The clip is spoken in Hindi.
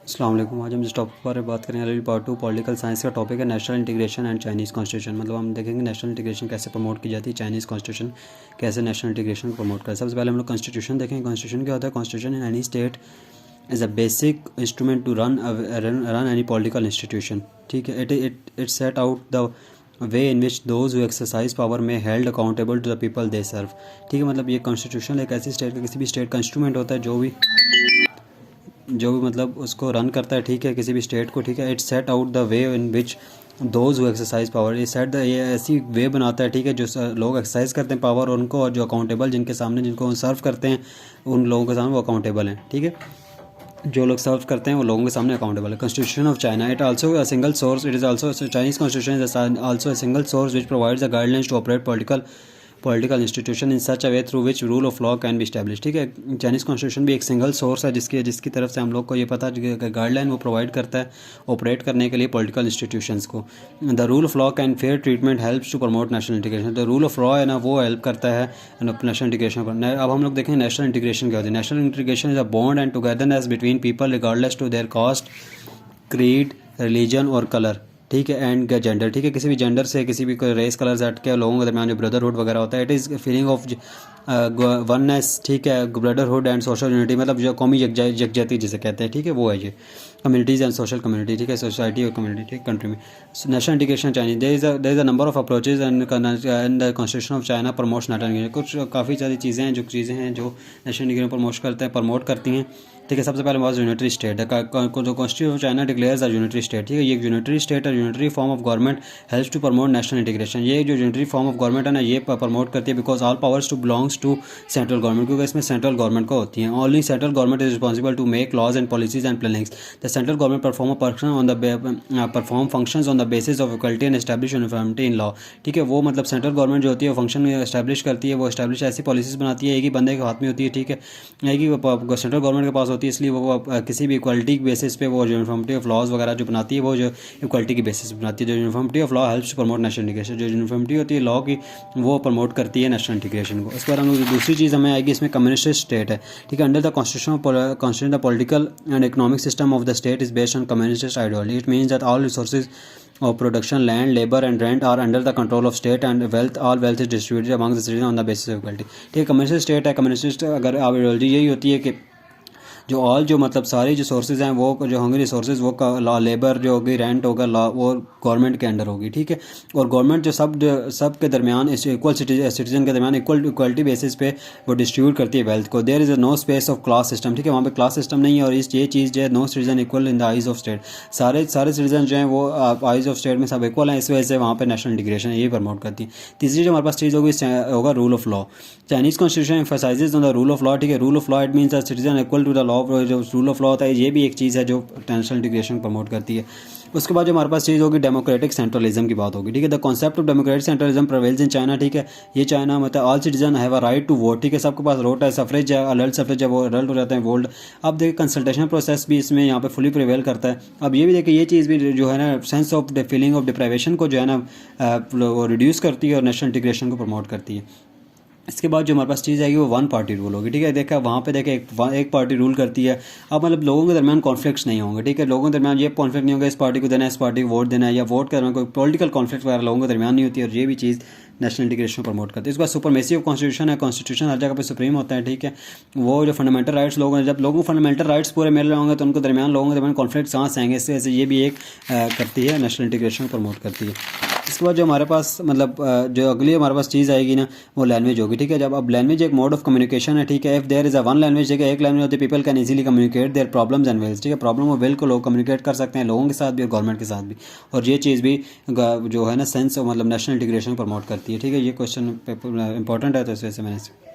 अस्सलाम वालेकुम। आज हम जिस टॉपिक पर बात करेंगे अरबी पार्ट 2 पॉलिटिकल साइंस का टॉपिक है national integration and Chinese constitution. मतलब हम देखेंगे नेशनल इंटीग्रेशन कैसे प्रमोट की जाती है, चाइनीज़ कॉन्स्टिट्यूशन कैसे नेशनल इंटीग्रेशन को प्रमोट करता है। सबसे पहले हम लोग कॉन्स्टिट्यूशन देखेंगे। कॉन्स्टिट्यूशन क्या होता है? Constitution in any state is a basic instrument to run any political institution. ठीक है, it set out the way in which those who exercise power में held accountable to the people they serve. ठीक है, मतलब ये कॉन्स्टिट्यूशन एक ऐसी स्टेट का किसी भी स्टेट का इंस्ट्रूमेंट होता है जो भी मतलब उसको रन करता है। ठीक है, किसी भी स्टेट को। ठीक है, it set out the way in which those who exercise power, ये ऐसी वे बनाता है। ठीक है, जो लोग एक्सरसाइज करते हैं पावर उनको, और जो अकाउंटेबल जिनके सामने जिनको सर्व करते हैं उन लोगों के सामने वो अकाउंटेबल हैं। ठीक है, जो लोग सर्व करते हैं वो लोगों के सामने अकाउंटेबल है। Constitution of China, it also a single source, it is also Chinese constitution is also a single source which provides the guidelines to operate political institution in such a way through which rule of law can be establish. ठीक है, चाइनीज़ कॉन्स्टिट्यूशन भी एक सिंगल सोर्स है जिसकी तरफ से हम लोग को ये पता गाइडलाइन वो प्रोवाइड करता है ऑपरेट करने के लिए पॉलिटिकल इंस्टीट्यूशंस को। The rule of law can fair treatment helps to promote national integration. The rule of law है ना वो हेल्प करता है नेशनल इंटीग्रेशन पर। अब हम लोग देखें नेशनल इंटीग्रेशन क्या होती है। National integration is a bond and togetherness between people regardless to their caste, creed, religion और कलर। ठीक है, एंड जेंडर। ठीक है, किसी भी जेंडर से, किसी भी रेस कलर से हट के लोगों के दरमियान जो ब्रदरहुड वगैरह होता है, it is feeling of oneness. ठीक है, ब्रदरहुड एंड सोशल यूनिटी, मतलब जो कौमी यकजहती जिसे कहते हैं। ठीक है, वो है ये कम्युनिटीज़ एंड सोशल कम्युनिटी। ठीक है, सोसाइटी और कम्युनिटी। ठीक, कंट्री में national integration Chinese there is a number of approaches and the constitution of China promotes national integration. कुछ काफ़ी सारी चीज़ें हैं जो नेशनल इंटीग्रेशन प्रमोट करती हैं। ठीक है, सबसे पहले बात यूनिटरी स्टेट है। जो constitution of China declares a unitary state. ठीक है, ये यूनिटरी स्टेट और unitary form of government helps to promote national integration. ये जो यूनिटरी फॉर्म ऑफ गवर्नमेंट है ना, ये प्रमोट करती है because all powers to belongs to central government, क्योंकि इसमें सेंट्रल गवर्नमेंट को होती है। Only central government is responsible to make laws and policies and plannings. The central government perform functions on the basis of equality and establish uniformity in law. ठीक है, वो मतलब सेंट्रल गवर्नमेंट जो होती है फंक्शन एस्टैब्लिश करती है, वो एस्टैब्लिश ऐसी पॉलिसीज बनाती है, एक ही बंदे के हाथ में होती है। ठीक है, एक ही सेंट्रल गवर्नमेंट के पास होती है, इसलिए वो किसी भी इक्वलिटी के बेसिस पे वो यूनिफॉर्मिटी ऑफ लॉज वगैरह जो बनाती है, वो जो इक्वलिटी की बेसिस पे बनाती है। जो uniformity of law helps to promote national integration, जो यूनिफॉर्मिटी होती है लॉ की, वो प्रमोट करती है नेशनल इंटीग्रेशन को। इसके बाद हम लोग दूसरी चीज़ हमें आएगी, इसमें कम्युनिस्ट स्टेट है। ठीक है, under the constitution the political and economic system of the state is based on communist ideology. It means that all resources of production, land, labor and rent are under the control of state and all wealth is distributed among the citizens on the basis of equality। ठीक है, कम्युनिस्ट स्टेट है। कम्युनिस्ट अगर आइडियोलॉजी यही होती है कि जो मतलब सारी जो सोर्सेज हैं वो जो होंगे रिसोर्सेज वो लेबर जो होगी, रेंट होगा, लॉ वो गवर्नमेंट के अंडर होगी। ठीक है, और गवर्नमेंट जो सब के दरमियान इक्वल सिटीजन के दरमियान इक्वलिटी बेसिस पे वो डिस्ट्रीब्यूट करती है वेल्थ को। There is no space of class system. ठीक है, वहाँ पे क्लास सिस्टम नहीं है, और ये चीज़ जो है no citizen equal in the eyes of state. सारे सिटीजन जो हैं वो आइज ऑफ स्टेट में सब इक्वल हैं, इस वजह से वहाँ पे नेशनल इंटीग्रेशन यही प्रमोट करती है। तीसरी जो हमारे पास चीज़ होगा rule of law. Chinese constitution emphasizes on the rule of law. ठीक है, rule of law it means citizen equal to the law. जो रूल ऑफ लॉ होता है ये भी एक चीज़ है जो नेशनल इंटीग्रेशन प्रमोट करती है। उसके बाद जो हमारे पास चीज़ होगी डेमोक्रेटिक सेंट्रलिज्म की बात होगी। ठीक है, the concept of democratic centralism prevails in China. ठीक है, ये चाइना मतलब all citizen have a right to vote. ठीक है, सबके पास वोट है, सफरेज है, अडल्ट सफरेज है, वो अडल्ट हो जाते हैं वोल्ड। अब देखिए कंसल्टेशन प्रोसेस भी इसमें यहाँ पे फुली प्रिवेल करता है। अब ये भी देखिए ये चीज़ भी जो है ना sense of feeling of deprivation को जो है ना वो रिड्यूस करती है और नेशनल इंटीग्रेशन को प्रमोट करती है। इसके बाद जो हमारे पास चीज़ आएगी वो वन पार्टी रूल होगी। ठीक है, देखा वहाँ पे देखे एक पार्टी रूल करती है। अब मतलब लोगों के दरमियान कॉन्फ्लिक्ट्स नहीं होंगे। ठीक है, लोगों के दरमियान ये कॉन्फ्लिक्ट नहीं होगा इस पार्टी को देना है, इस पार्टी को वोट देना है, या वोट के दरमियान कोई पॉलिटिकल कॉन्फ्लिक्ट वगैरह लोगों के दरमियान नहीं होती है, और ये भी चीज़ नेशनल इंटीग्रेशन प्रमोट करती है। इसके बाद सुपरमेसी ऑफ कॉन्स्टिट्यूशन है। कॉन्स्टिट्यूशन हर जगह पे सुप्रीम होता है। ठीक है, वो जो फंडामेंटल राइट्स जब लोगों को फंडामेंटल राइट्स पूरे मिल रहे होंगे तो उनको लोगों के दरमियान कॉन्फ्लिक्ट कहाँ से आएंगे, इससे ये भी एक करती है, नेशनल इंटीग्रेशन प्रमोट करती है। इसके बाद जो हमारे पास मतलब जो अगली हमारे पास चीज़ आएगी ना वो लैंग्वेज होगी। ठीक है, जब अब लैंग्वेज एक मोड ऑफ कम्युनिकेशन है। ठीक है, if there is a one language, ठीक है, एक लैंग्वेज होती है, people can easily communicate their problems and wills. ठीक है, प्रॉब्लम और विल को लोग कम्युनिकेट कर सकते हैं लोगों के साथ भी और गवर्नमेंट के साथ भी, और ये चीज़ भी जो है ना सेंस मतलब नेशनल इंटीग्रेशन प्रमोट करती है। ठीक है, ये क्वेश्चन इंपॉर्टेंट है तो इस वजह से मैंने